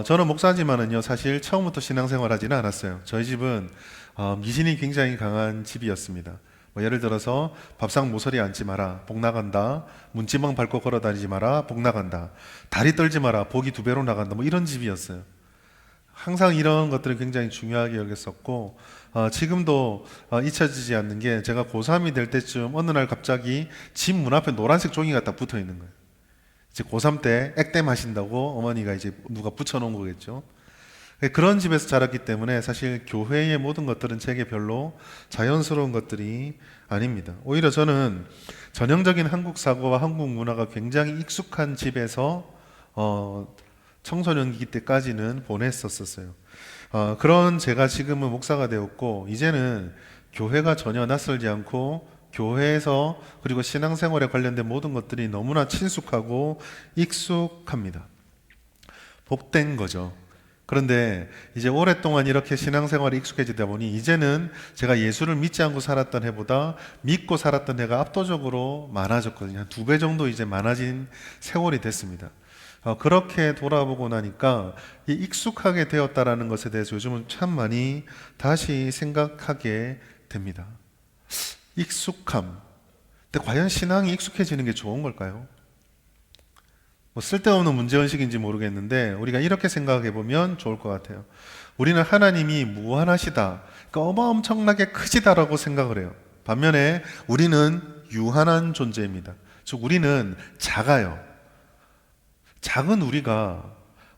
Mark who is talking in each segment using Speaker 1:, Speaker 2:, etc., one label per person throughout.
Speaker 1: 저는 목사지만은요, 사실 처음부터 신앙생활 하지는 않았어요. 저희 집은 미신이 굉장히 강한 집이었습니다. 뭐 예를 들어서 밥상 모서리 앉지 마라, 복 나간다. 문지방 밟고 걸어 다니지 마라, 복 나간다. 다리 떨지 마라, 복이 두 배로 나간다. 뭐 이런 집이었어요. 항상 이런 것들을 굉장히 중요하게 여겼었고, 지금도 잊혀지지 않는 게, 제가 고3이 될 때쯤 어느 날 갑자기 집 문 앞에 노란색 종이가 딱 붙어 있는 거예요. 이제 고3 때 액땜 하신다고 어머니가 이제 누가 붙여놓은 거겠죠. 그런 집에서 자랐기 때문에 사실 교회의 모든 것들은 제게 별로 자연스러운 것들이 아닙니다. 오히려 저는 전형적인 한국 사고와 한국 문화가 굉장히 익숙한 집에서 청소년기 때까지는 보냈었어요. 그런 제가 지금은 목사가 되었고, 이제는 교회가 전혀 낯설지 않고 교회에서 그리고 신앙생활에 관련된 모든 것들이 너무나 친숙하고 익숙합니다. 복된 거죠. 그런데 이제 오랫동안 이렇게 신앙생활에 익숙해지다 보니 이제는 제가 예수를 믿지 않고 살았던 해보다 믿고 살았던 해가 압도적으로 많아졌거든요. 한 2배 정도 이제 많아진 세월이 됐습니다. 그렇게 돌아보고 나니까 이 익숙하게 되었다라는 것에 대해서 요즘은 참 많이 다시 생각하게 됩니다. 익숙함. 근데 과연 신앙이 익숙해지는 게 좋은 걸까요? 뭐 쓸데없는 문제의식인지 모르겠는데 우리가 이렇게 생각해 보면 좋을 것 같아요. 우리는 하나님이 무한하시다, 그러니까 어마엄청나게 크시다라고 생각을 해요. 반면에 우리는 유한한 존재입니다. 즉 우리는 작아요. 작은 우리가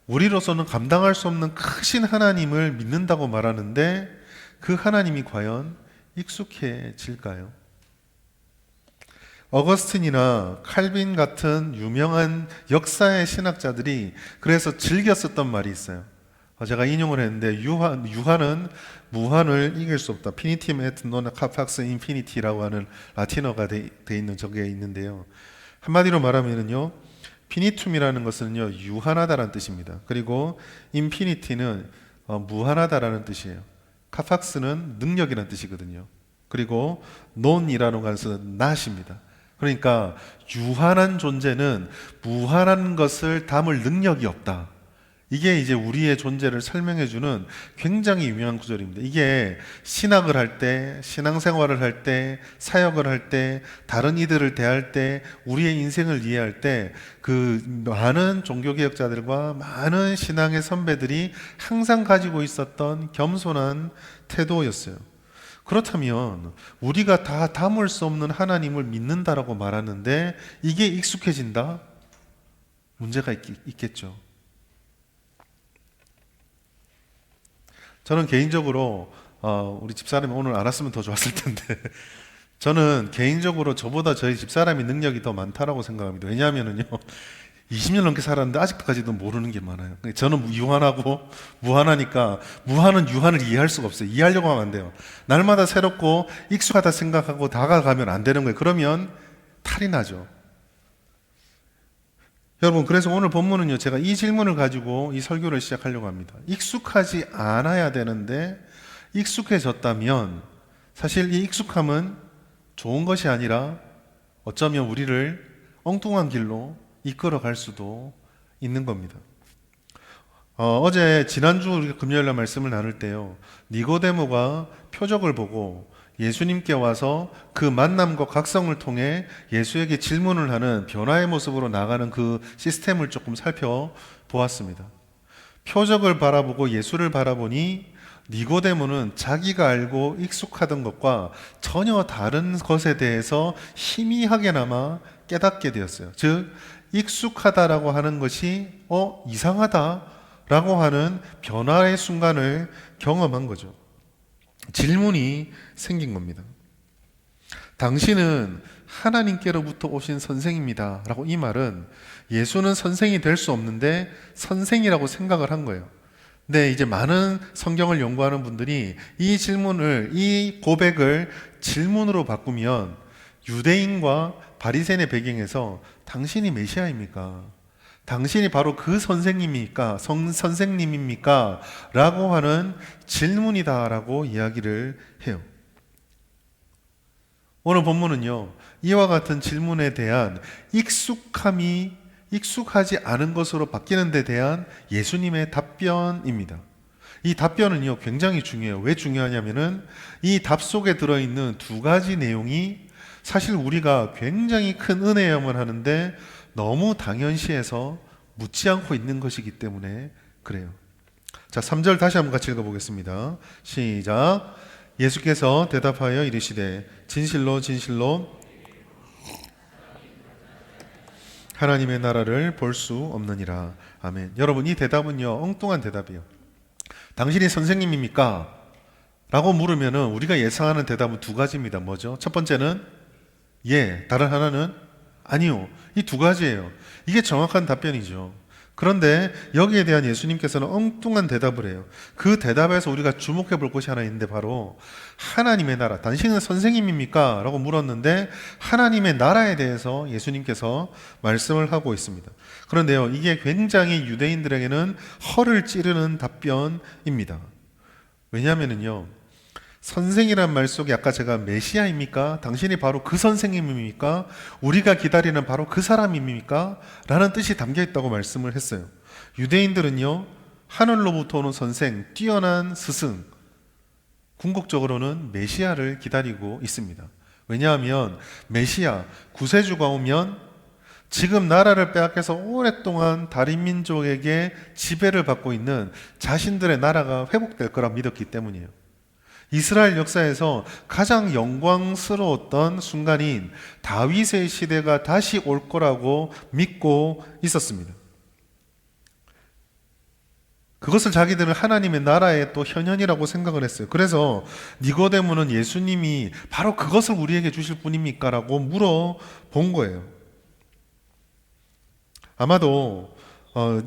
Speaker 1: 우리로서는 감당할 수 없는 크신 하나님을 믿는다고 말하는데, 그 하나님이 과연 익숙해질까요? 어거스틴이나 칼빈 같은 유명한 역사의 신학자들이 그래서 즐겨 썼던 말이 있어요. 제가 인용을 했는데, 유한은 무한을 이길 수 없다. 피니팀 에트 노나 카팍스 인피니티라고 하는 라틴어가 돼 있는 저게 있는데요. 한마디로 말하면은요, 피니툼이라는 것은요, 유한하다라는 뜻입니다. 그리고 인피니티는 무한하다라는 뜻이에요. 카팍스는 능력이라는 뜻이거든요. 그리고 논이라는 것은 not입니다. 그러니까 유한한 존재는 무한한 것을 담을 능력이 없다. 이게 이제 우리의 존재를 설명해주는 굉장히 유명한 구절입니다. 이게 신학을 할 때, 신앙생활을 할 때, 사역을 할 때, 다른 이들을 대할 때, 우리의 인생을 이해할 때, 그 많은 종교개혁자들과 많은 신앙의 선배들이 항상 가지고 있었던 겸손한 태도였어요. 그렇다면 우리가 다 담을 수 없는 하나님을 믿는다라고 말하는데 이게 익숙해진다? 문제가 있겠죠. 저는 개인적으로 우리 집사람이 오늘 알았으면 더 좋았을 텐데 저는 개인적으로 저보다 저희 집사람이 능력이 더 많다라고 생각합니다. 왜냐하면요, 20년 넘게 살았는데 아직까지도 모르는 게 많아요. 저는 유한하고 무한하니까, 무한은 유한을 이해할 수가 없어요. 이해하려고 하면 안 돼요. 날마다 새롭고 익숙하다 생각하고 다가가면 안 되는 거예요. 그러면 탈이 나죠. 여러분, 그래서 오늘 본문은요, 제가 이 질문을 가지고 이 설교를 시작하려고 합니다. 익숙하지 않아야 되는데 익숙해졌다면 사실 이 익숙함은 좋은 것이 아니라 어쩌면 우리를 엉뚱한 길로 이끌어 갈 수도 있는 겁니다. 지난주 우리가 금요일날 말씀을 나눌 때요, 니고데모가 표적을 보고 예수님께 와서 그 만남과 각성을 통해 예수에게 질문을 하는 변화의 모습으로 나가는 그 시스템을 조금 살펴보았습니다. 표적을 바라보고 예수를 바라보니 니고데모는 자기가 알고 익숙하던 것과 전혀 다른 것에 대해서 희미하게나마 깨닫게 되었어요. 즉 익숙하다라고 하는 것이 이상하다라고 하는 변화의 순간을 경험한 거죠. 질문이 생긴 겁니다. 당신은 하나님께로부터 오신 선생입니다 라고, 이 말은 예수는 선생이 될 수 없는데 선생이라고 생각을 한 거예요. 근데 이제 많은 성경을 연구하는 분들이 이 질문을, 이 고백을 질문으로 바꾸면 유대인과 바리새인의 배경에서 당신이 메시아입니까? 당신이 바로 그 선생님입니까? 선생님입니까? 라고 하는 질문이다라고 이야기를 해요. 오늘 본문은요, 이와 같은 질문에 대한 익숙함이 익숙하지 않은 것으로 바뀌는 데 대한 예수님의 답변입니다. 이 답변은요, 굉장히 중요해요. 왜 중요하냐면은 이 답 속에 들어있는 두 가지 내용이 사실 우리가 굉장히 큰 은혜여만 하는데 너무 당연시해서 묻지 않고 있는 것이기 때문에 그래요. 자, 3절 다시 한번 같이 읽어보겠습니다. 시작. 예수께서 대답하여 이르시되 진실로 진실로 하나님의 나라를 볼 수 없느니라. 아멘. 여러분, 이 대답은요, 엉뚱한 대답이에요. 당신이 선생님입니까? 라고 물으면은 우리가 예상하는 대답은 두 가지입니다. 뭐죠? 첫 번째는 예, 다른 하나는 아니요. 이 두 가지예요. 이게 정확한 답변이죠. 그런데 여기에 대한 예수님께서는 엉뚱한 대답을 해요. 그 대답에서 우리가 주목해 볼 것이 하나 있는데 바로 하나님의 나라. 당신은 선생님입니까? 라고 물었는데 하나님의 나라에 대해서 예수님께서 말씀을 하고 있습니다. 그런데요, 이게 굉장히 유대인들에게는 허를 찌르는 답변입니다. 왜냐하면요, 선생이란 말 속에 아까 제가 메시아입니까? 당신이 바로 그 선생님입니까? 우리가 기다리는 바로 그 사람입니까? 라는 뜻이 담겨 있다고 말씀을 했어요. 유대인들은요, 하늘로부터 오는 선생, 뛰어난 스승, 궁극적으로는 메시아를 기다리고 있습니다. 왜냐하면 메시아, 구세주가 오면 지금 나라를 빼앗겨서 오랫동안 다른 민족에게 지배를 받고 있는 자신들의 나라가 회복될 거라 믿었기 때문이에요. 이스라엘 역사에서 가장 영광스러웠던 순간인 다윗의 시대가 다시 올 거라고 믿고 있었습니다. 그것을 자기들은 하나님의 나라의 또 현현이라고 생각을 했어요. 그래서 니고데모는 예수님이 바로 그것을 우리에게 주실 분입니까? 라고 물어본 거예요. 아마도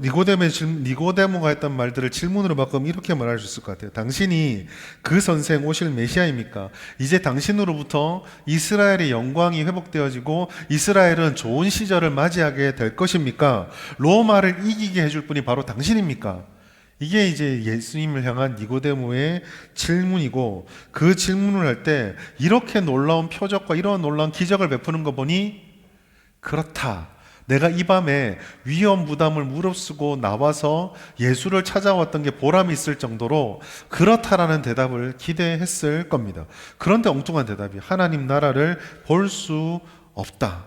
Speaker 1: 니고데모가 했던 말들을 질문으로 바꾸면 이렇게 말할 수 있을 것 같아요. 당신이 그 선생 오실 메시아입니까? 이제 당신으로부터 이스라엘의 영광이 회복되어지고 이스라엘은 좋은 시절을 맞이하게 될 것입니까? 로마를 이기게 해줄 분이 바로 당신입니까? 이게 이제 예수님을 향한 니고데모의 질문이고, 그 질문을 할 때 이렇게 놀라운 표적과 이런 놀라운 기적을 베푸는 거 보니 그렇다. 내가 이 밤에 위험 부담을 무릅쓰고 나와서 예수를 찾아왔던 게 보람이 있을 정도로 그렇다라는 대답을 기대했을 겁니다. 그런데 엉뚱한 대답이 하나님 나라를 볼 수 없다.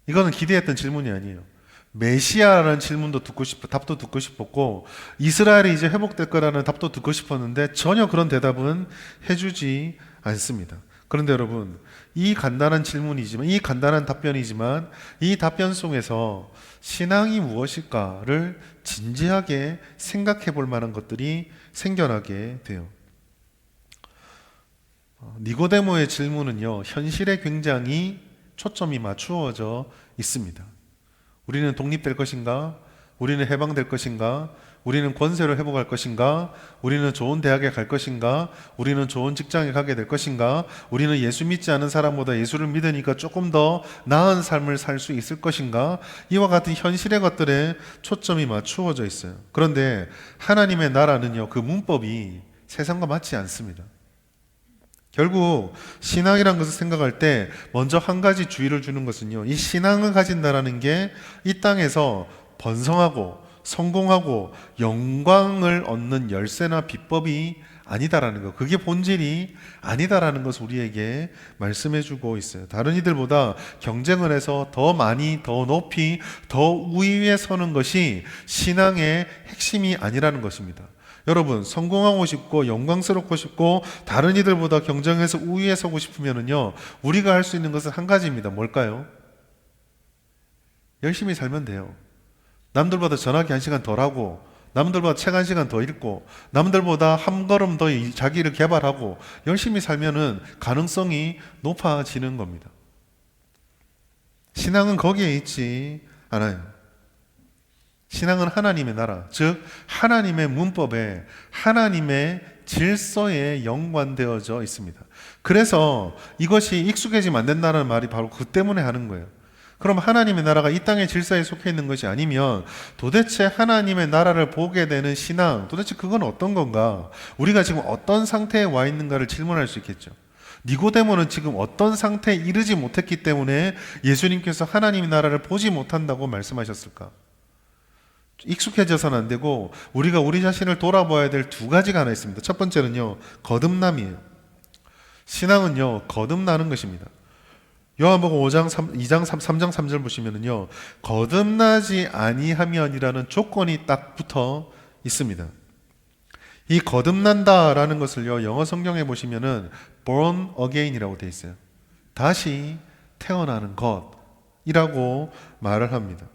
Speaker 1: 이거는 기대했던 질문이 아니에요. 메시아라는 질문도 답도 듣고 싶었고, 이스라엘이 이제 회복될 거라는 답도 듣고 싶었는데 전혀 그런 대답은 해주지 않습니다. 그런데 여러분, 이 간단한 질문이지만, 이 간단한 답변이지만, 이 답변 속에서 신앙이 무엇일까를 진지하게 생각해 볼 만한 것들이 생겨나게 돼요. 니고데모의 질문은요, 현실에 굉장히 초점이 맞추어져 있습니다. 우리는 독립될 것인가? 우리는 해방될 것인가? 우리는 권세를 회복할 것인가? 우리는 좋은 대학에 갈 것인가? 우리는 좋은 직장에 가게 될 것인가? 우리는 예수 믿지 않은 사람보다 예수를 믿으니까 조금 더 나은 삶을 살 수 있을 것인가? 이와 같은 현실의 것들에 초점이 맞추어져 있어요. 그런데 하나님의 나라는요, 그 문법이 세상과 맞지 않습니다. 결국 신앙이란 것을 생각할 때 먼저 한 가지 주의를 주는 것은요, 이 신앙을 가진다라는 게 이 땅에서 번성하고 성공하고 영광을 얻는 열쇠나 비법이 아니다라는 것, 그게 본질이 아니다라는 것을 우리에게 말씀해 주고 있어요. 다른 이들보다 경쟁을 해서 더 많이, 더 높이, 더 우위에 서는 것이 신앙의 핵심이 아니라는 것입니다. 여러분, 성공하고 싶고 영광스럽고 싶고 다른 이들보다 경쟁해서 우위에 서고 싶으면요, 우리가 할 수 있는 것은 한 가지입니다. 뭘까요? 열심히 살면 돼요. 남들보다 전화기 1시간 덜 하고, 남들보다 책 1시간 더 읽고, 남들보다 한 걸음 더 자기를 개발하고 열심히 살면은 가능성이 높아지는 겁니다. 신앙은 거기에 있지 않아요. 신앙은 하나님의 나라, 즉 하나님의 문법에, 하나님의 질서에 연관되어져 있습니다. 그래서 이것이 익숙해지면 안 된다는 말이 바로 그 때문에 하는 거예요. 그럼 하나님의 나라가 이 땅의 질서에 속해 있는 것이 아니면 도대체 하나님의 나라를 보게 되는 신앙, 도대체 그건 어떤 건가? 우리가 지금 어떤 상태에 와 있는가를 질문할 수 있겠죠. 니고데모는 지금 어떤 상태에 이르지 못했기 때문에 예수님께서 하나님의 나라를 보지 못한다고 말씀하셨을까? 익숙해져서는 안 되고 우리가 우리 자신을 돌아봐야 될 두 가지가 하나 있습니다. 첫 번째는요, 거듭남이에요. 신앙은요, 거듭나는 것입니다. 요한복음 5장 3장 3절 보시면은요, 거듭나지 아니하면이라는 조건이 딱 붙어 있습니다. 이 거듭난다라는 것을요, 영어 성경에 보시면은 born again이라고 되어 있어요. 다시 태어나는 것이라고 말을 합니다.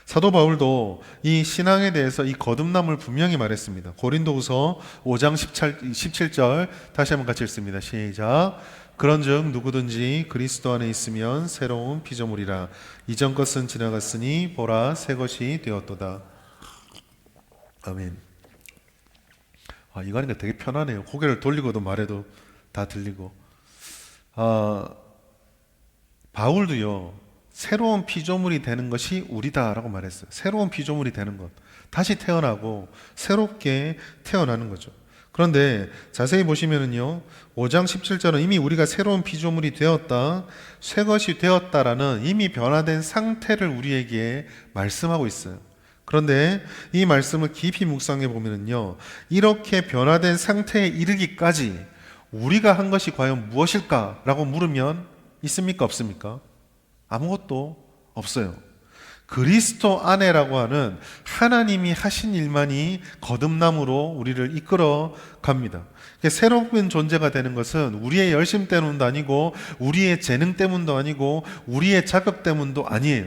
Speaker 1: 사도 바울도 이 신앙에 대해서 이 거듭남을 분명히 말했습니다. 고린도후서 5장 17절 다시 한번 같이 읽습니다. 시작. 그런즉 누구든지 그리스도 안에 있으면 새로운 피조물이라. 이전 것은 지나갔으니 보라 새 것이 되었도다. 아멘. 이거 하니까 되게 편하네요. 고개를 돌리고도 말해도 다 들리고. 바울도요, 새로운 피조물이 되는 것이 우리다라고 말했어요. 새로운 피조물이 되는 것, 다시 태어나고 새롭게 태어나는 거죠. 그런데 자세히 보시면은요, 5장 17절은 이미 우리가 새로운 피조물이 되었다, 새 것이 되었다라는 이미 변화된 상태를 우리에게 말씀하고 있어요. 그런데 이 말씀을 깊이 묵상해 보면은요, 이렇게 변화된 상태에 이르기까지 우리가 한 것이 과연 무엇일까라고 물으면 있습니까? 없습니까? 아무것도 없어요. 그리스도 안에라고 하는 하나님이 하신 일만이 거듭남으로 우리를 이끌어 갑니다. 새로운 존재가 되는 것은 우리의 열심 때문도 아니고 우리의 재능 때문도 아니고 우리의 자격 때문도 아니에요.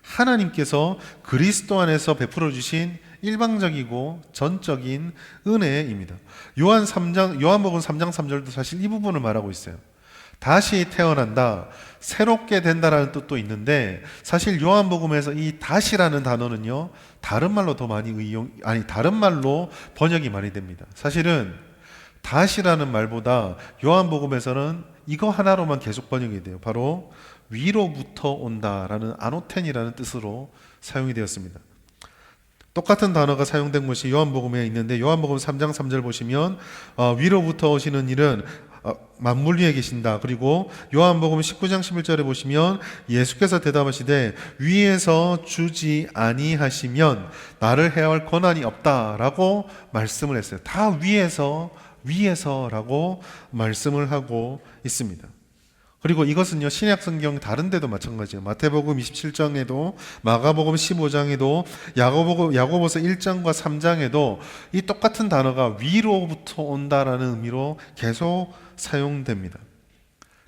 Speaker 1: 하나님께서 그리스도 안에서 베풀어 주신 일방적이고 전적인 은혜입니다. 요한복음 3장 3절도 사실 이 부분을 말하고 있어요. 다시 태어난다, 새롭게 된다라는 뜻도 있는데, 사실 요한복음에서 이 다시라는 단어는요, 다른 말로 더 많이 다른 말로 번역이 많이 됩니다. 사실은 다시라는 말보다 요한복음에서는 이거 하나로만 계속 번역이 돼요. 바로 위로부터 온다라는 아노텐이라는 뜻으로 사용이 되었습니다. 똑같은 단어가 사용된 것이 요한복음에 있는데, 요한복음 3장 3절 보시면 위로부터 오시는 일은 만물 위에 계신다. 그리고 요한복음 19장 11절에 보시면 예수께서 대답하시되 위에서 주지 아니하시면 나를 해할 권한이 없다라고 말씀을 했어요. 다 위에서라고 말씀을 하고 있습니다. 그리고 이것은요, 신약 성경 다른 데도 마찬가지예요. 마태복음 27장에도, 마가복음 15장에도, 야고보서 1장과 3장에도 이 똑같은 단어가 위로부터 온다라는 의미로 계속 사용됩니다.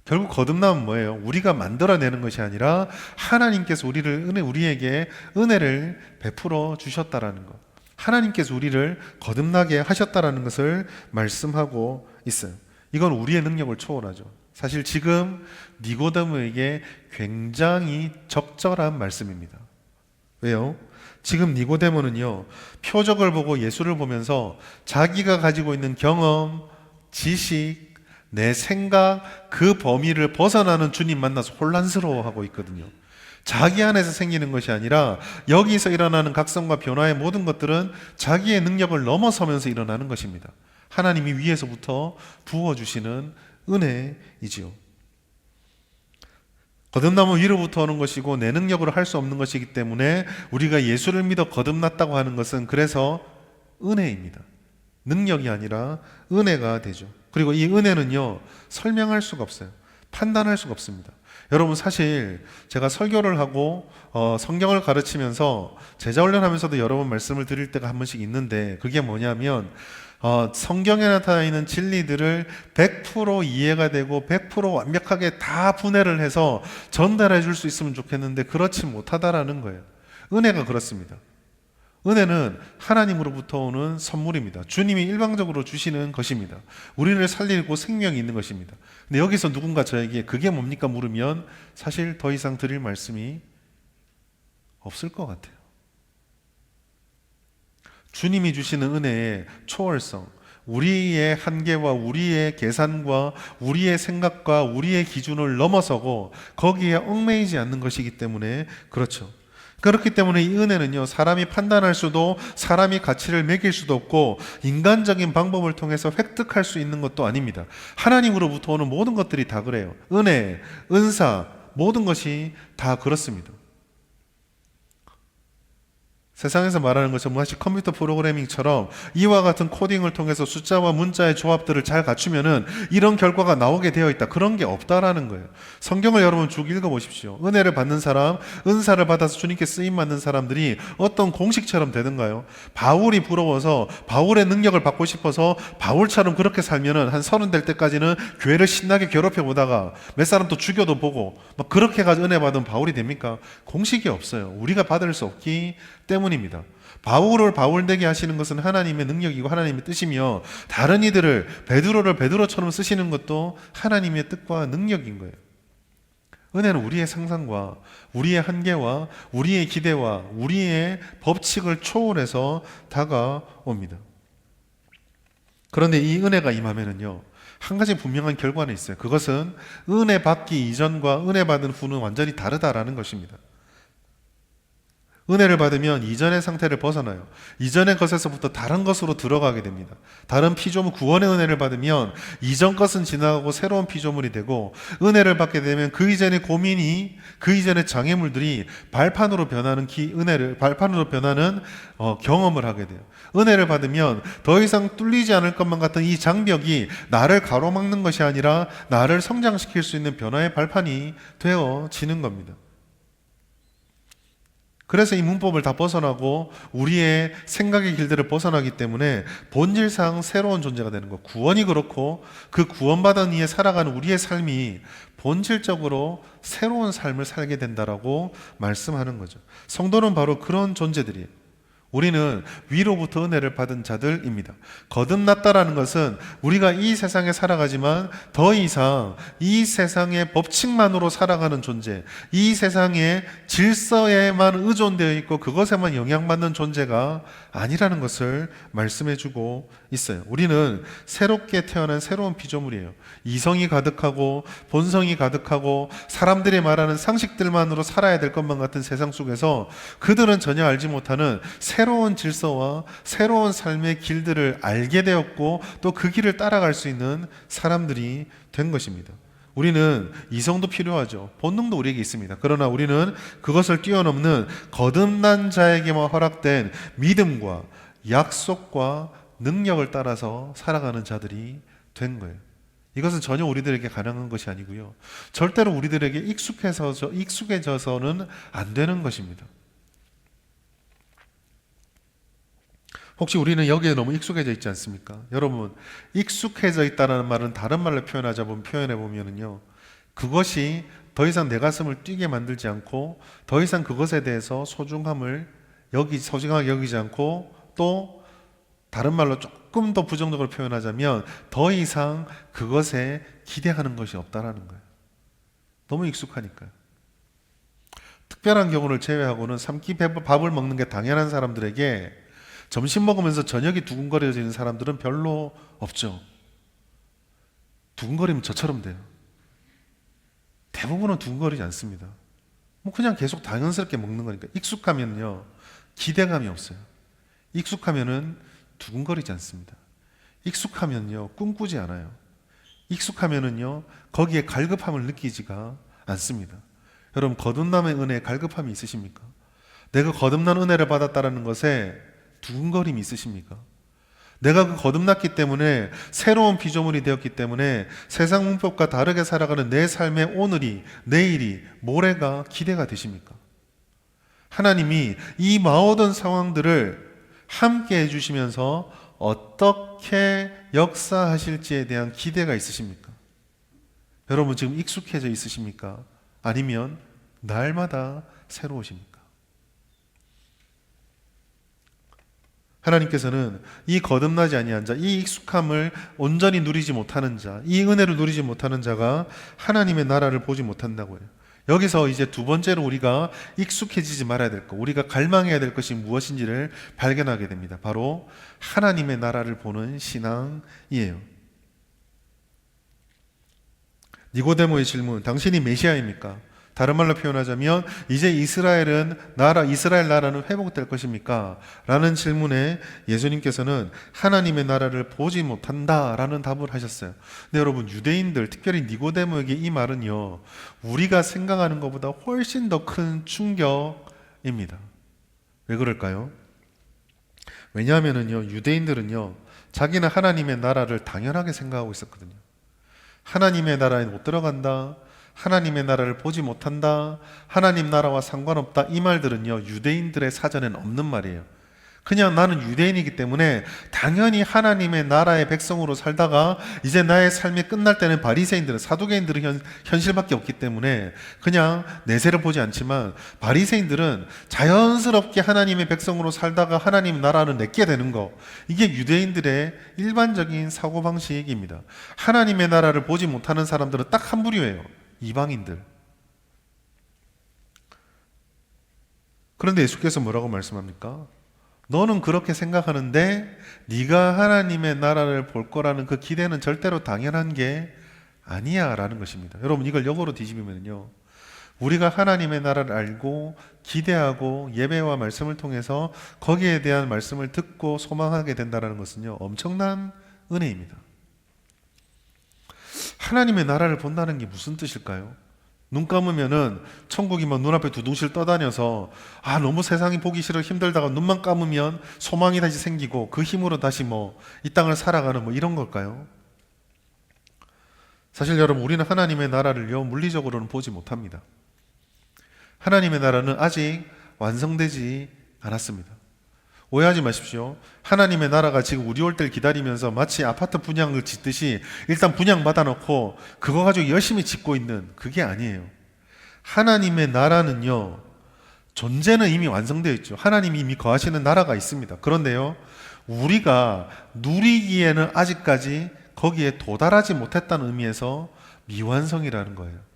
Speaker 1: 결국 거듭남은 뭐예요? 우리가 만들어내는 것이 아니라 하나님께서 우리에게 은혜를 베풀어 주셨다라는 것, 하나님께서 우리를 거듭나게 하셨다라는 것을 말씀하고 있어요. 이건 우리의 능력을 초월하죠. 사실 지금 니고데모에게 굉장히 적절한 말씀입니다. 왜요? 지금 니고데모는요, 표적을 보고 예수를 보면서 자기가 가지고 있는 경험, 지식, 내 생각, 그 범위를 벗어나는 주님 만나서 혼란스러워하고 있거든요. 자기 안에서 생기는 것이 아니라 여기서 일어나는 각성과 변화의 모든 것들은 자기의 능력을 넘어서면서 일어나는 것입니다. 하나님이 위에서부터 부어주시는 은혜이지요. 거듭남은 위로부터 오는 것이고 내 능력으로 할 수 없는 것이기 때문에 우리가 예수를 믿어 거듭났다고 하는 것은 그래서 은혜입니다. 능력이 아니라 은혜가 되죠. 그리고 이 은혜는요, 설명할 수가 없어요. 판단할 수가 없습니다. 여러분, 사실 제가 설교를 하고 성경을 가르치면서 제자훈련하면서도 여러 번 말씀을 드릴 때가 한 번씩 있는데, 그게 뭐냐면 성경에 나타나 있는 진리들을 100% 이해가 되고 100% 완벽하게 다 분해를 해서 전달해 줄 수 있으면 좋겠는데 그렇지 못하다라는 거예요. 은혜가 그렇습니다. 은혜는 하나님으로부터 오는 선물입니다. 주님이 일방적으로 주시는 것입니다. 우리를 살리고 생명이 있는 것입니다. 근데 여기서 누군가 저에게 그게 뭡니까 물으면 사실 더 이상 드릴 말씀이 없을 것 같아요. 주님이 주시는 은혜의 초월성, 우리의 한계와 우리의 계산과 우리의 생각과 우리의 기준을 넘어서고 거기에 얽매이지 않는 것이기 때문에 그렇죠. 그렇기 때문에 이 은혜는요, 사람이 판단할 수도, 사람이 가치를 매길 수도 없고, 인간적인 방법을 통해서 획득할 수 있는 것도 아닙니다. 하나님으로부터 오는 모든 것들이 다 그래요. 은혜, 은사, 모든 것이 다 그렇습니다. 세상에서 말하는 것처럼 마치 컴퓨터 프로그래밍처럼 이와 같은 코딩을 통해서 숫자와 문자의 조합들을 잘 갖추면은 이런 결과가 나오게 되어 있다. 그런 게 없다라는 거예요. 성경을 여러분 쭉 읽어보십시오. 은혜를 받는 사람, 은사를 받아서 주님께 쓰임 받는 사람들이 어떤 공식처럼 되는가요? 바울이 부러워서 바울의 능력을 받고 싶어서 바울처럼 그렇게 살면은 한 30 될 때까지는 교회를 신나게 괴롭혀 보다가 몇 사람 또 죽여도 보고 막 그렇게 가지고 은혜 받은 바울이 됩니까? 공식이 없어요. 우리가 받을 수 없기 때문입니다. 바울을 바울되게 하시는 것은 하나님의 능력이고 하나님의 뜻이며, 다른 이들을 베드로를 베드로처럼 쓰시는 것도 하나님의 뜻과 능력인 거예요. 은혜는 우리의 상상과 우리의 한계와 우리의 기대와 우리의 법칙을 초월해서 다가옵니다. 그런데 이 은혜가 임하면은요, 한 가지 분명한 결과는 있어요. 그것은 은혜 받기 이전과 은혜 받은 후는 완전히 다르다라는 것입니다. 은혜를 받으면 이전의 상태를 벗어나요. 이전의 것에서부터 다른 것으로 들어가게 됩니다. 다른 피조물, 구원의 은혜를 받으면 이전 것은 지나가고 새로운 피조물이 되고, 은혜를 받게 되면 그 이전의 고민이, 그 이전의 장애물들이 발판으로 변하는 발판으로 변하는 경험을 하게 돼요. 은혜를 받으면 더 이상 뚫리지 않을 것만 같은 이 장벽이 나를 가로막는 것이 아니라 나를 성장시킬 수 있는 변화의 발판이 되어지는 겁니다. 그래서 이 문법을 다 벗어나고 우리의 생각의 길들을 벗어나기 때문에 본질상 새로운 존재가 되는 것. 구원이 그렇고 그 구원받은 이에 살아가는 우리의 삶이 본질적으로 새로운 삶을 살게 된다라고 말씀하는 거죠. 성도는 바로 그런 존재들이에요. 우리는 위로부터 은혜를 받은 자들입니다. 거듭났다라는 것은 우리가 이 세상에 살아가지만 더 이상 이 세상의 법칙만으로 살아가는 존재, 이 세상의 질서에만 의존되어 있고 그것에만 영향받는 존재가 아니라는 것을 말씀해주고 있어요. 우리는 새롭게 태어난 새로운 피조물이에요. 이성이 가득하고 본성이 가득하고 사람들이 말하는 상식들만으로 살아야 될 것만 같은 세상 속에서 그들은 전혀 알지 못하는 새로운 질서와 새로운 삶의 길들을 알게 되었고 또 그 길을 따라갈 수 있는 사람들이 된 것입니다. 우리는 이성도 필요하죠. 본능도 우리에게 있습니다. 그러나 우리는 그것을 뛰어넘는 거듭난 자에게만 허락된 믿음과 약속과 능력을 따라서 살아가는 자들이 된 거예요. 이것은 전혀 우리들에게 가능한 것이 아니고요. 절대로 우리들에게 익숙해져서는 안 되는 것입니다. 혹시 우리는 여기에 너무 익숙해져 있지 않습니까? 여러분, 익숙해져 있다는 말은 다른 말로 표현해 보면은요, 그것이 더 이상 내 가슴을 뛰게 만들지 않고 더 이상 그것에 대해서 소중하게 여기지 않고, 또 다른 말로 조금 더 부정적으로 표현하자면 더 이상 그것에 기대하는 것이 없다라는 거예요. 너무 익숙하니까요. 특별한 경우를 제외하고는 3끼 밥을 먹는 게 당연한 사람들에게 점심 먹으면서 저녁이 두근거려지는 사람들은 별로 없죠. 두근거리면 저처럼 돼요. 대부분은 두근거리지 않습니다. 그냥 계속 당연스럽게 먹는 거니까. 익숙하면요, 기대감이 없어요. 익숙하면은 두근거리지 않습니다. 익숙하면요, 꿈꾸지 않아요. 익숙하면은요, 거기에 갈급함을 느끼지가 않습니다. 여러분, 거듭남의 은혜에 갈급함이 있으십니까? 내가 거듭난 은혜를 받았다는 것에 두근거림이 있으십니까? 내가 그 거듭났기 때문에 새로운 피조물이 되었기 때문에 세상 문법과 다르게 살아가는 내 삶의 오늘이, 내일이, 모레가 기대가 되십니까? 하나님이 이 모든 상황들을 함께 해주시면서 어떻게 역사하실지에 대한 기대가 있으십니까? 여러분 지금 익숙해져 있으십니까? 아니면 날마다 새로우십니까? 하나님께서는 이 거듭나지 아니한 자, 이 익숙함을 온전히 누리지 못하는 자, 이 은혜를 누리지 못하는 자가 하나님의 나라를 보지 못한다고 해요. 여기서 이제 두 번째로 우리가 익숙해지지 말아야 될 것, 우리가 갈망해야 될 것이 무엇인지를 발견하게 됩니다. 바로 하나님의 나라를 보는 신앙이에요. 니고데모의 질문, 당신이 메시아입니까? 다른 말로 표현하자면 이제 이스라엘 나라는 회복될 것입니까? 라는 질문에 예수님께서는 하나님의 나라를 보지 못한다라는 답을 하셨어요. 근데 여러분, 유대인들, 특별히 니고데모에게 이 말은요, 우리가 생각하는 것보다 훨씬 더 큰 충격입니다. 왜 그럴까요? 왜냐하면요, 유대인들은요, 자기는 하나님의 나라를 당연하게 생각하고 있었거든요. 하나님의 나라에 못 들어간다, 하나님의 나라를 보지 못한다, 하나님 나라와 상관없다, 이 말들은요, 유대인들의 사전에는 없는 말이에요. 그냥 나는 유대인이기 때문에 당연히 하나님의 나라의 백성으로 살다가 이제 나의 삶이 끝날 때는 바리새인들은, 사두개인들은 현실밖에 없기 때문에 그냥 내세를 보지 않지만, 바리새인들은 자연스럽게 하나님의 백성으로 살다가 하나님 나라는 내게 되는 거, 이게 유대인들의 일반적인 사고방식입니다. 하나님의 나라를 보지 못하는 사람들은 딱 한 부류예요. 이방인들. 그런데 예수께서 뭐라고 말씀합니까? 너는 그렇게 생각하는데 네가 하나님의 나라를 볼 거라는 그 기대는 절대로 당연한 게 아니야 라는 것입니다. 여러분, 이걸 역으로 뒤집으면요, 우리가 하나님의 나라를 알고 기대하고 예배와 말씀을 통해서 거기에 대한 말씀을 듣고 소망하게 된다는 것은요, 엄청난 은혜입니다. 하나님의 나라를 본다는 게 무슨 뜻일까요? 눈 감으면은 천국이 막 눈앞에 두둥실 떠다녀서 너무 세상이 보기 싫어 힘들다가 눈만 감으면 소망이 다시 생기고 그 힘으로 다시 이 땅을 살아가는 이런 걸까요? 사실 여러분, 우리는 하나님의 나라를요, 물리적으로는 보지 못합니다. 하나님의 나라는 아직 완성되지 않았습니다. 오해하지 마십시오. 하나님의 나라가 지금 우리 올 때를 기다리면서 마치 아파트 분양을 짓듯이 일단 분양 받아놓고 그거 가지고 열심히 짓고 있는, 그게 아니에요. 하나님의 나라는요, 존재는 이미 완성되어 있죠. 하나님이 이미 거하시는 나라가 있습니다. 그런데요, 우리가 누리기에는 아직까지 거기에 도달하지 못했다는 의미에서 미완성이라는 거예요.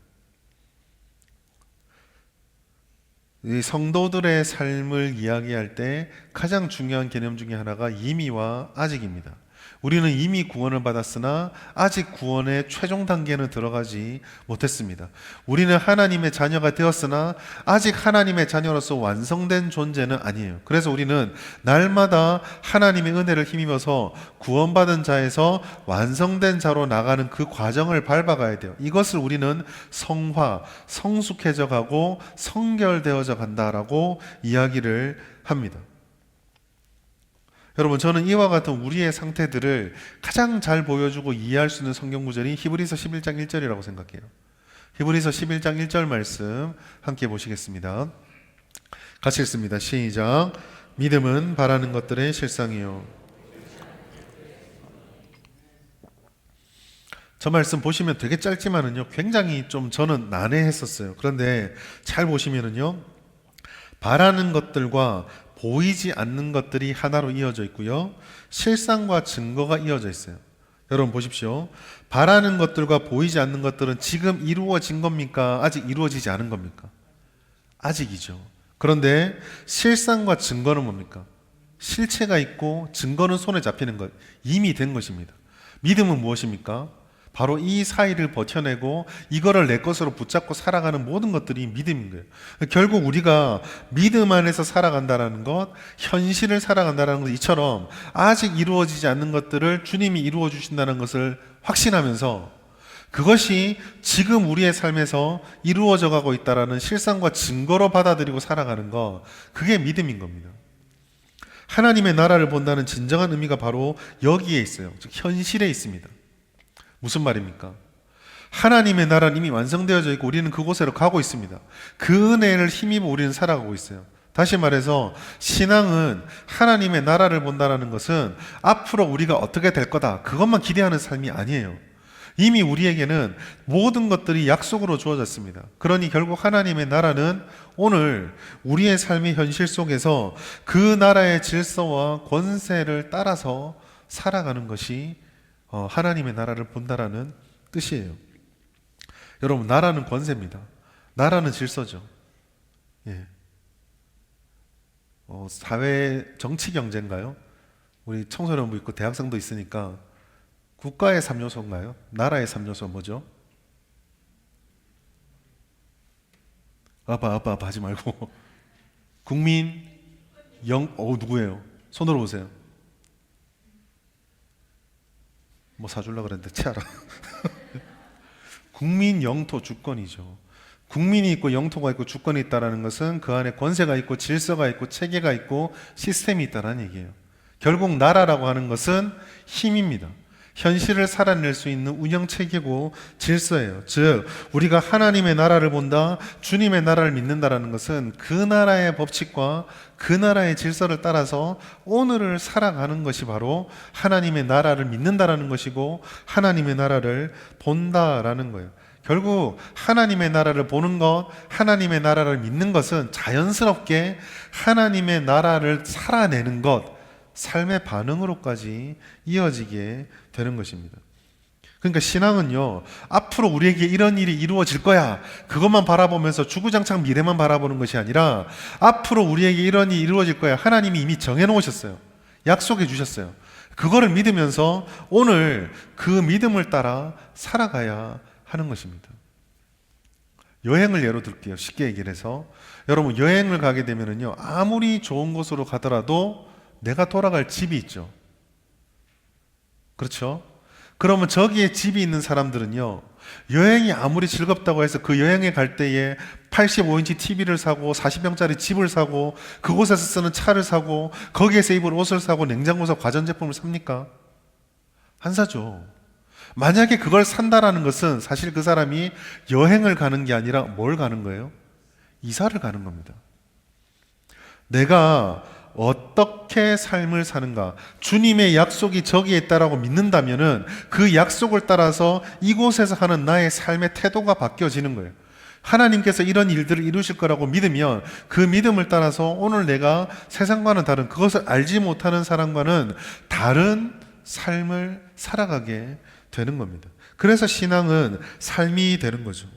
Speaker 1: 이 성도들의 삶을 이야기할 때 가장 중요한 개념 중에 하나가 이미와 아직입니다. 우리는 이미 구원을 받았으나 아직 구원의 최종 단계는 들어가지 못했습니다. 우리는 하나님의 자녀가 되었으나 아직 하나님의 자녀로서 완성된 존재는 아니에요. 그래서 우리는 날마다 하나님의 은혜를 힘입어서 구원받은 자에서 완성된 자로 나가는 그 과정을 밟아가야 돼요. 이것을 우리는 성화, 성숙해져 가고 성결되어져 간다라고 이야기를 합니다. 여러분, 저는 이와 같은 우리의 상태들을 가장 잘 보여주고 이해할 수 있는 성경 구절이 히브리서 11장 1절이라고 생각해요. 히브리서 11장 1절 말씀 함께 보시겠습니다. 같이 읽습니다. 시작. 믿음은 바라는 것들의 실상이요. 저 말씀 보시면 되게 짧지만은요, 굉장히 좀 저는 난해했었어요. 그런데 잘 보시면은요, 바라는 것들과 보이지 않는 것들이 하나로 이어져 있고요, 실상과 증거가 이어져 있어요. 여러분 보십시오. 바라는 것들과 보이지 않는 것들은 지금 이루어진 겁니까? 아직 이루어지지 않은 겁니까? 아직이죠. 그런데 실상과 증거는 뭡니까? 실체가 있고 증거는 손에 잡히는 것, 이미 된 것입니다. 믿음은 무엇입니까? 바로 이 사이를 버텨내고 이거를 내 것으로 붙잡고 살아가는 모든 것들이 믿음인 거예요. 결국 우리가 믿음 안에서 살아간다는 것, 현실을 살아간다는 것, 이처럼 아직 이루어지지 않는 것들을 주님이 이루어 주신다는 것을 확신하면서 그것이 지금 우리의 삶에서 이루어져 가고 있다는 실상과 증거로 받아들이고 살아가는 것, 그게 믿음인 겁니다. 하나님의 나라를 본다는 진정한 의미가 바로 여기에 있어요. 즉 현실에 있습니다. 무슨 말입니까? 하나님의 나라는 이미 완성되어져 있고 우리는 그곳으로 가고 있습니다. 그 은혜를 힘입어 우리는 살아가고 있어요. 다시 말해서 신앙은 하나님의 나라를 본다는 것은 앞으로 우리가 어떻게 될 거다, 그것만 기대하는 삶이 아니에요. 이미 우리에게는 모든 것들이 약속으로 주어졌습니다. 그러니 결국 하나님의 나라는 오늘 우리의 삶의 현실 속에서 그 나라의 질서와 권세를 따라서 살아가는 것이 하나님의 나라를 본다라는 뜻이에요. 여러분, 나라는 권세입니다. 나라는 질서죠. 예. 사회 정치 경제인가요? 우리 청소년부 있고 대학생도 있으니까 국가의 3요소인가요? 나라의 3요소 뭐죠? 아빠 하지 말고. 국민 누구예요? 손으로 보세요. 뭐 사주려고 그랬는데 치아라. 국민 영토 주권이죠. 국민이 있고 영토가 있고 주권이 있다는 것은 그 안에 권세가 있고 질서가 있고 체계가 있고 시스템이 있다는 얘기예요. 결국 나라라고 하는 것은 힘입니다. 현실을 살아낼 수 있는 운영 체계고 질서예요. 즉 우리가 하나님의 나라를 본다, 주님의 나라를 믿는다라는 것은 그 나라의 법칙과 그 나라의 질서를 따라서 오늘을 살아가는 것이 바로 하나님의 나라를 믿는다라는 것이고 하나님의 나라를 본다라는 거예요. 결국 하나님의 나라를 보는 것, 하나님의 나라를 믿는 것은 자연스럽게 하나님의 나라를 살아내는 것, 삶의 반응으로까지 이어지게 되는 것입니다. 그러니까 신앙은요, 앞으로 우리에게 이런 일이 이루어질 거야, 그것만 바라보면서 주구장창 미래만 바라보는 것이 아니라 앞으로 우리에게 이런 일이 이루어질 거야, 하나님이 이미 정해놓으셨어요. 약속해 주셨어요. 그거를 믿으면서 오늘 그 믿음을 따라 살아가야 하는 것입니다. 여행을 예로 들게요. 쉽게 얘기를 해서 여러분, 여행을 가게 되면은요, 아무리 좋은 곳으로 가더라도 내가 돌아갈 집이 있죠. 그렇죠? 그러면 저기에 집이 있는 사람들은요, 여행이 아무리 즐겁다고 해서 그 여행에 갈 때에 85인치 TV를 사고 40평짜리 집을 사고 그곳에서 쓰는 차를 사고 거기에서 입을 옷을 사고 냉장고 사고 가전제품을 삽니까? 안 사죠. 만약에 그걸 산다라는 것은 사실 그 사람이 여행을 가는 게 아니라 뭘 가는 거예요? 이사를 가는 겁니다. 내가 어떻게 삶을 사는가, 주님의 약속이 저기에 있다라고 믿는다면은 그 약속을 따라서 이곳에서 하는 나의 삶의 태도가 바뀌어지는 거예요. 하나님께서 이런 일들을 이루실 거라고 믿으면 그 믿음을 따라서 오늘 내가 세상과는 다른, 그것을 알지 못하는 사람과는 다른 삶을 살아가게 되는 겁니다. 그래서 신앙은 삶이 되는 거죠.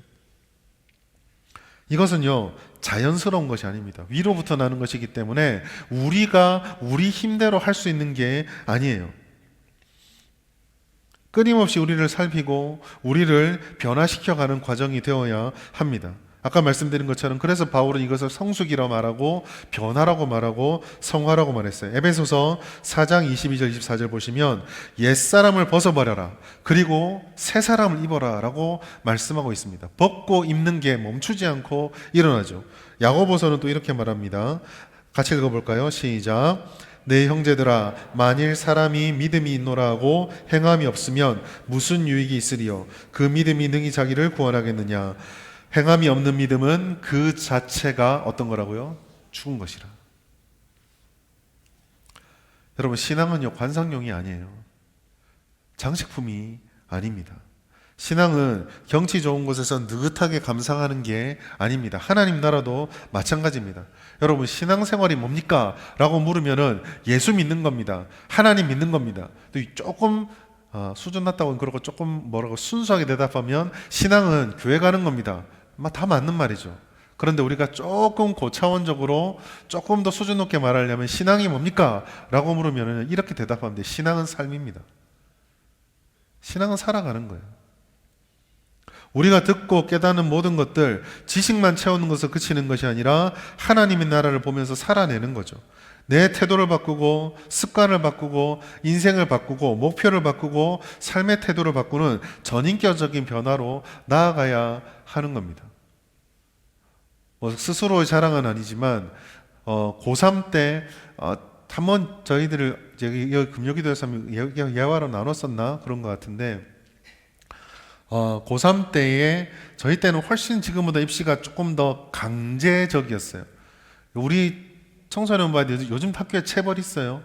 Speaker 1: 이것은요, 자연스러운 것이 아닙니다. 위로부터 나는 것이기 때문에 우리가 우리 힘대로 할 수 있는 게 아니에요. 끊임없이 우리를 살피고 우리를 변화시켜가는 과정이 되어야 합니다. 아까 말씀드린 것처럼 그래서 바울은 이것을 성숙이라고 말하고 변화라고 말하고 성화라고 말했어요. 에베소서 4장 22절 24절 보시면 옛사람을 벗어버려라, 그리고 새사람을 입어라 라고 말씀하고 있습니다. 벗고 입는 게 멈추지 않고 일어나죠. 야고보서는 또 이렇게 말합니다. 같이 읽어볼까요? 시작. 내 형제들아, 만일 사람이 믿음이 있노라 하고 행함이 없으면 무슨 유익이 있으리요? 그 믿음이 능히 자기를 구원하겠느냐? 행함이 없는 믿음은 그 자체가 어떤 거라고요? 죽은 것이라. 여러분, 신앙은요, 관상용이 아니에요. 장식품이 아닙니다. 신앙은 경치 좋은 곳에서 느긋하게 감상하는 게 아닙니다. 하나님 나라도 마찬가지입니다. 여러분, 신앙생활이 뭡니까? 라고 물으면은 예수 믿는 겁니다. 하나님 믿는 겁니다. 또 조금 수준 낮다고 그러고 조금 뭐라고 순수하게 대답하면 신앙은 교회 가는 겁니다. 다 맞는 말이죠. 그런데 우리가 조금 고차원적으로 조금 더 수준 높게 말하려면 신앙이 뭡니까? 라고 물으면 이렇게 대답하면 돼요. 신앙은 삶입니다. 신앙은 살아가는 거예요. 우리가 듣고 깨닫는 모든 것들, 지식만 채우는 것을 그치는 것이 아니라 하나님의 나라를 보면서 살아내는 거죠. 내 태도를 바꾸고 습관을 바꾸고 인생을 바꾸고 목표를 바꾸고 삶의 태도를 바꾸는 전인격적인 변화로 나아가야 하는 겁니다. 스스로의 자랑은 아니지만 고3 때 한번 저희들을 여기 금요기도에서 예화로 나눴었나 그런 것 같은데, 고3 때에 저희 때는 훨씬 지금보다 입시가 조금 더 강제적이었어요. 우리 청소년반들 요즘 학교에 체벌 있어요.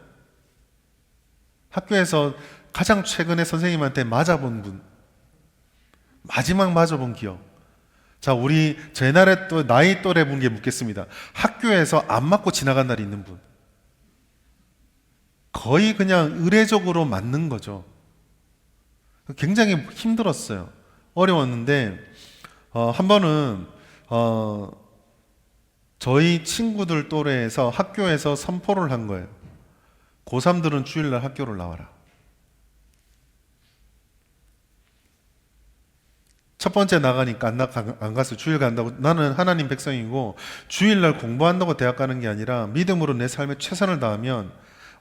Speaker 1: 학교에서 가장 최근에 선생님한테 맞아본 분, 마지막 맞아본 기억. 자, 우리 제 옛날에 또 나이 또래 분께 묻겠습니다. 학교에서 안 맞고 지나간 날이 있는 분. 거의 그냥 의례적으로 맞는 거죠. 굉장히 힘들었어요. 어려웠는데 한 번은 저희 친구들 또래에서 학교에서 선포를 한 거예요. 고3들은 주일날 학교를 나와라. 첫 번째 나가니까 안 갔어요. 주일 간다고. 나는 하나님 백성이고 주일날 공부한다고 대학 가는 게 아니라 믿음으로 내 삶에 최선을 다하면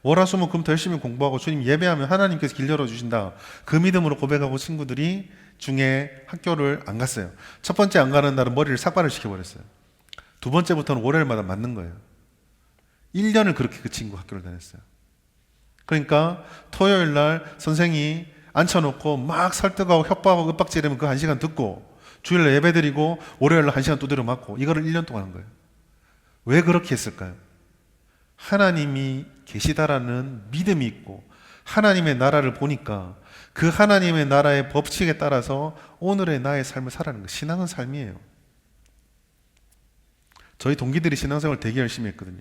Speaker 1: 월화수목 더 열심히 공부하고 주님 예배하면 하나님께서 길 열어주신다. 그 믿음으로 고백하고 친구들이 중에 학교를 안 갔어요. 첫 번째 안 가는 날은 머리를 삭발을 시켜버렸어요. 두 번째부터는 월요일마다 맞는 거예요. 1년을 그렇게 그 친구 학교를 다녔어요. 그러니까 토요일 날 선생이 앉혀놓고 막 설득하고 협박하고 윽박지르면 그 1시간 듣고 주일날 예배 드리고 월요일 날 1시간 두드려 맞고 이거를 1년 동안 한 거예요. 왜 그렇게 했을까요? 하나님이 계시다라는 믿음이 있고 하나님의 나라를 보니까 그 하나님의 나라의 법칙에 따라서 오늘의 나의 삶을 살아가는 거예요. 신앙은 삶이에요. 저희 동기들이 신앙생활 되게 열심히 했거든요.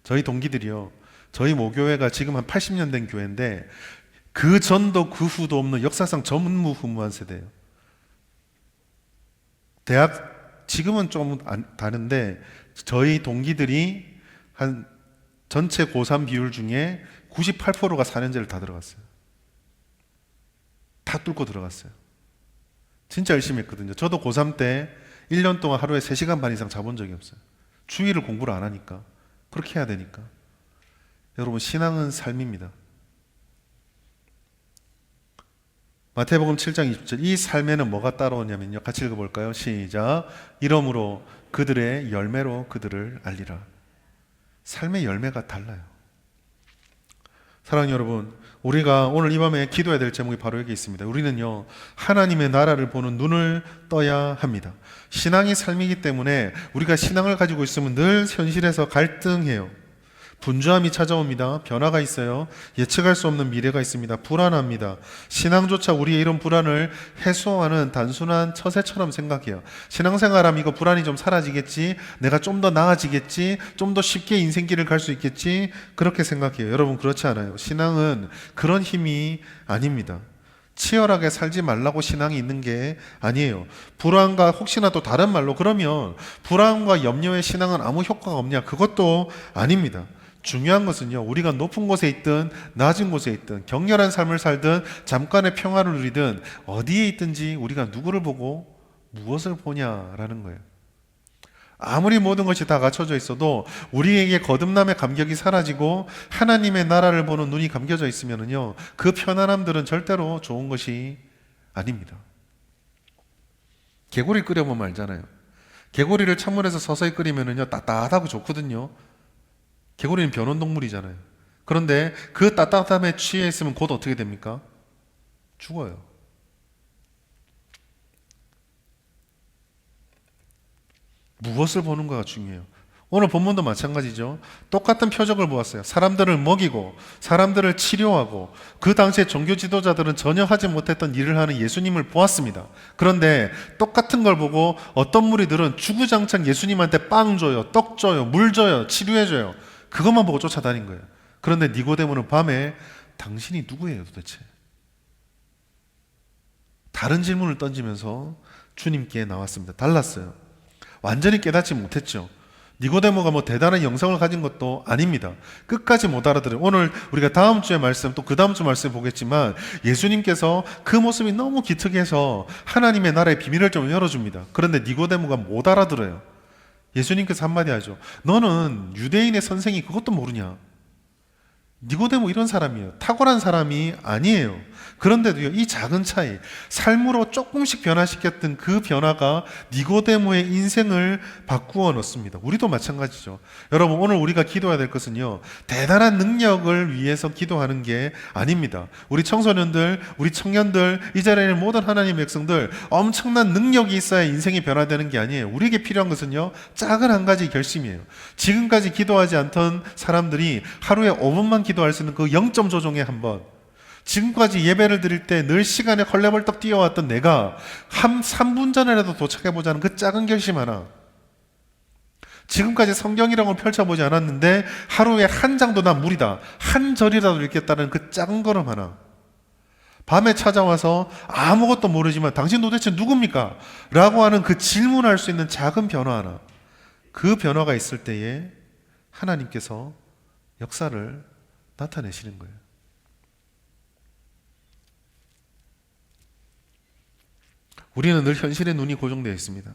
Speaker 1: 저희 동기들이요. 저희 모교회가 지금 한 80년 된 교회인데 그 전도 그 후도 없는 역사상 전무후무한 세대예요. 대학 지금은 좀 다른데 저희 동기들이 한 전체 고3 비율 중에 98%가 4년제를 다 들어갔어요. 다 뚫고 들어갔어요. 진짜 열심히 했거든요. 저도 고3 때 1년 동안 하루에 3시간 반 이상 자본 적이 없어요. 주일을 공부를 안 하니까. 그렇게 해야 되니까. 여러분, 신앙은 삶입니다. 마태복음 7장 20절, 이 삶에는 뭐가 따라오냐면요. 같이 읽어볼까요? 시작. 이러므로 그들의 열매로 그들을 알리라. 삶의 열매가 달라요. 사랑하는 여러분, 우리가 오늘 이 밤에 기도해야 될 제목이 바로 여기 있습니다. 우리는요, 하나님의 나라를 보는 눈을 떠야 합니다. 신앙이 삶이기 때문에 우리가 신앙을 가지고 있으면 늘 현실에서 갈등해요. 분주함이 찾아옵니다. 변화가 있어요. 예측할 수 없는 미래가 있습니다. 불안합니다. 신앙조차 우리의 이런 불안을 해소하는 단순한 처세처럼 생각해요. 신앙생활하면 이거 불안이 좀 사라지겠지, 내가 좀 더 나아지겠지, 좀 더 쉽게 인생길을 갈 수 있겠지, 그렇게 생각해요. 여러분, 그렇지 않아요. 신앙은 그런 힘이 아닙니다. 치열하게 살지 말라고 신앙이 있는 게 아니에요. 불안과 혹시나 또 다른 말로 그러면 불안과 염려의 신앙은 아무 효과가 없냐? 그것도 아닙니다. 중요한 것은요, 우리가 높은 곳에 있든 낮은 곳에 있든 격렬한 삶을 살든 잠깐의 평화를 누리든 어디에 있든지 우리가 누구를 보고 무엇을 보냐라는 거예요. 아무리 모든 것이 다 갖춰져 있어도 우리에게 거듭남의 감격이 사라지고 하나님의 나라를 보는 눈이 감겨져 있으면요, 그 편안함들은 절대로 좋은 것이 아닙니다. 개구리 끓여보면 알잖아요. 개구리를 찬물에서 서서히 끓이면요 따뜻하고 좋거든요. 개구리는 변온동물이잖아요. 그런데 그 따뜻함에 취해 있으면 곧 어떻게 됩니까? 죽어요. 무엇을 보는가가 중요해요. 오늘 본문도 마찬가지죠. 똑같은 표적을 보았어요. 사람들을 먹이고 사람들을 치료하고 그 당시에 종교 지도자들은 전혀 하지 못했던 일을 하는 예수님을 보았습니다. 그런데 똑같은 걸 보고 어떤 무리들은 주구장창 예수님한테 빵 줘요, 떡 줘요, 물 줘요, 치료해 줘요. 그것만 보고 쫓아다닌 거예요. 그런데 니고데모는 밤에 당신이 누구예요 도대체? 다른 질문을 던지면서 주님께 나왔습니다. 달랐어요. 완전히 깨닫지 못했죠. 니고데모가 뭐 대단한 영성을 가진 것도 아닙니다. 끝까지 못 알아들어요. 오늘 우리가 다음 주의 말씀, 또 그 다음 주 말씀 보겠지만 예수님께서 그 모습이 너무 기특해서 하나님의 나라의 비밀을 좀 열어줍니다. 그런데 니고데모가 못 알아들어요. 예수님께서 한마디 하죠. 너는 유대인의 선생이 그것도 모르냐? 니고데모 이런 사람이에요. 탁월한 사람이 아니에요. 그런데도요, 이 작은 차이, 삶으로 조금씩 변화시켰던 그 변화가 니고데모의 인생을 바꾸어 놓습니다. 우리도 마찬가지죠. 여러분, 오늘 우리가 기도해야 될 것은요, 대단한 능력을 위해서 기도하는 게 아닙니다. 우리 청소년들, 우리 청년들, 이 자리에 있는 모든 하나님의 백성들, 엄청난 능력이 있어야 인생이 변화되는 게 아니에요. 우리에게 필요한 것은요, 작은 한 가지 결심이에요. 지금까지 기도하지 않던 사람들이 하루에 5분만 기도할 수 있는 그 0점 조정에 한번, 지금까지 예배를 드릴 때 늘 시간에 헐레벌떡 뛰어왔던 내가 한 3분 전에라도 도착해보자는 그 작은 결심 하나, 지금까지 성경이라고 펼쳐보지 않았는데 하루에 한 장도 난 무리다, 한 절이라도 읽겠다는 그 작은 걸음 하나, 밤에 찾아와서 아무것도 모르지만 당신 도대체 누굽니까? 라고 하는 그 질문할 수 있는 작은 변화 하나, 그 변화가 있을 때에 하나님께서 역사를 나타내시는 거예요. 우리는 늘 현실의 눈이 고정되어 있습니다.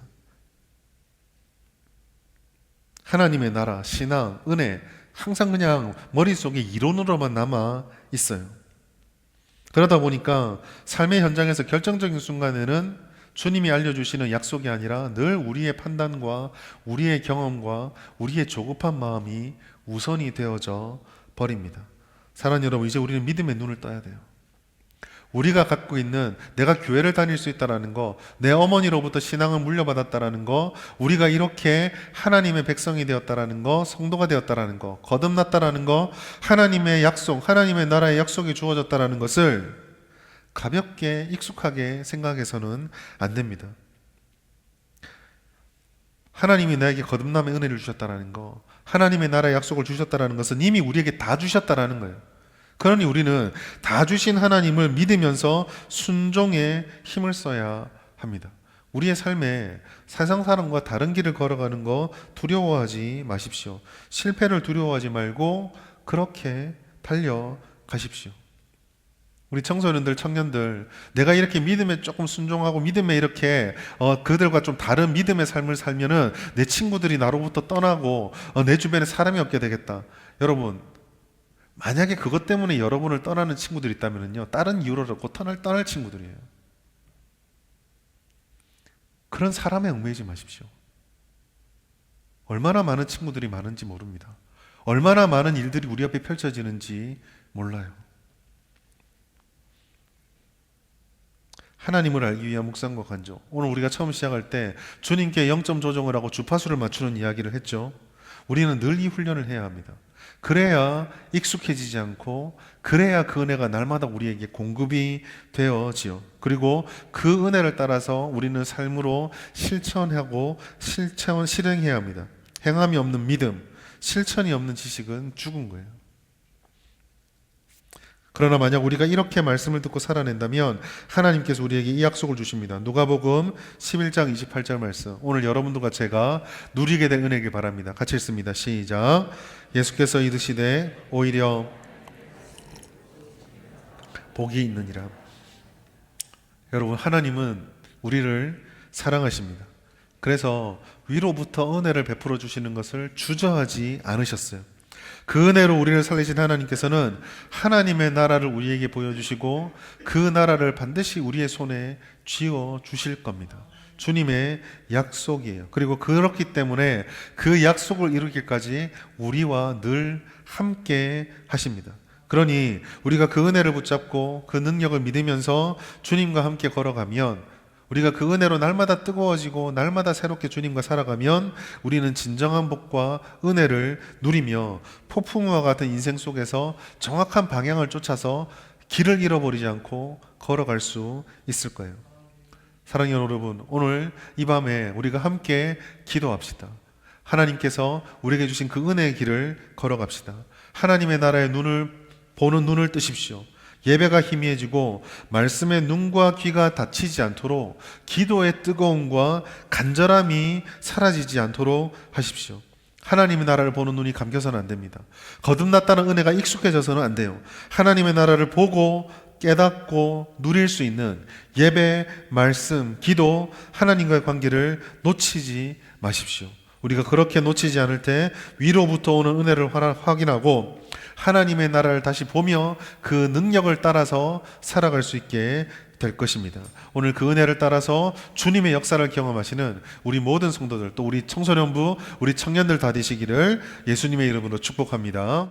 Speaker 1: 하나님의 나라, 신앙, 은혜 항상 그냥 머릿속에 이론으로만 남아 있어요. 그러다 보니까 삶의 현장에서 결정적인 순간에는 주님이 알려주시는 약속이 아니라 늘 우리의 판단과 우리의 경험과 우리의 조급한 마음이 우선이 되어져 버립니다. 사랑하는 여러분, 이제 우리는 믿음의 눈을 떠야 돼요. 우리가 갖고 있는, 내가 교회를 다닐 수 있다라는 거, 내 어머니로부터 신앙을 물려받았다라는 거, 우리가 이렇게 하나님의 백성이 되었다라는 거, 성도가 되었다라는 거, 거듭났다라는 거, 하나님의 약속, 하나님의 나라의 약속이 주어졌다라는 것을 가볍게 익숙하게 생각해서는 안 됩니다. 하나님이 나에게 거듭남의 은혜를 주셨다라는 거, 하나님의 나라의 약속을 주셨다라는 것은 이미 우리에게 다 주셨다라는 거예요. 그러니 우리는 다 주신 하나님을 믿으면서 순종에 힘을 써야 합니다. 우리의 삶에 세상 사람과 다른 길을 걸어가는 거 두려워하지 마십시오. 실패를 두려워하지 말고 그렇게 달려가십시오. 우리 청소년들, 청년들, 내가 이렇게 믿음에 조금 순종하고 믿음에 이렇게 그들과 좀 다른 믿음의 삶을 살면은 내 친구들이 나로부터 떠나고 내 주변에 사람이 없게 되겠다. 여러분, 만약에 그것 때문에 여러분을 떠나는 친구들이 있다면요, 다른 이유로라도 떠날 친구들이에요. 그런 사람에 얽매이지 마십시오. 얼마나 많은 친구들이 많은지 모릅니다. 얼마나 많은 일들이 우리 앞에 펼쳐지는지 몰라요. 하나님을 알기 위한 묵상과 간증. 오늘 우리가 처음 시작할 때 주님께 0점 조정을 하고 주파수를 맞추는 이야기를 했죠. 우리는 늘 이 훈련을 해야 합니다. 그래야 익숙해지지 않고, 그래야 그 은혜가 날마다 우리에게 공급이 되어지요. 그리고 그 은혜를 따라서 우리는 삶으로 실천하고 실행해야 합니다. 행함이 없는 믿음, 실천이 없는 지식은 죽은 거예요. 그러나 만약 우리가 이렇게 말씀을 듣고 살아낸다면 하나님께서 우리에게 이 약속을 주십니다. 누가복음 11장 28절 말씀, 오늘 여러분들과 제가 누리게 될 은혜이길 바랍니다. 같이 읽습니다. 시작. 예수께서 이르시되 오히려 복이 있느니라. 여러분, 하나님은 우리를 사랑하십니다. 그래서 위로부터 은혜를 베풀어 주시는 것을 주저하지 않으셨어요. 그 은혜로 우리를 살리신 하나님께서는 하나님의 나라를 우리에게 보여주시고 그 나라를 반드시 우리의 손에 쥐어 주실 겁니다. 주님의 약속이에요. 그리고 그렇기 때문에 그 약속을 이루기까지 우리와 늘 함께 하십니다. 그러니 우리가 그 은혜를 붙잡고 그 능력을 믿으면서 주님과 함께 걸어가면, 우리가 그 은혜로 날마다 뜨거워지고 날마다 새롭게 주님과 살아가면 우리는 진정한 복과 은혜를 누리며 폭풍우와 같은 인생 속에서 정확한 방향을 쫓아서 길을 잃어버리지 않고 걸어갈 수 있을 거예요. 사랑하는 여러분, 오늘 이 밤에 우리가 함께 기도합시다. 하나님께서 우리에게 주신 그 은혜의 길을 걸어갑시다. 하나님의 나라의 보는 눈을 뜨십시오. 예배가 희미해지고 말씀의 눈과 귀가 닫히지 않도록, 기도의 뜨거움과 간절함이 사라지지 않도록 하십시오. 하나님의 나라를 보는 눈이 감겨서는 안 됩니다. 거듭났다는 은혜가 익숙해져서는 안 돼요. 하나님의 나라를 보고 깨닫고 누릴 수 있는 예배, 말씀, 기도, 하나님과의 관계를 놓치지 마십시오. 우리가 그렇게 놓치지 않을 때 위로부터 오는 은혜를 확인하고 하나님의 나라를 다시 보며 그 능력을 따라서 살아갈 수 있게 될 것입니다. 오늘 그 은혜를 따라서 주님의 역사를 경험하시는 우리 모든 성도들, 또 우리 청소년부, 우리 청년들 다 되시기를 예수님의 이름으로 축복합니다.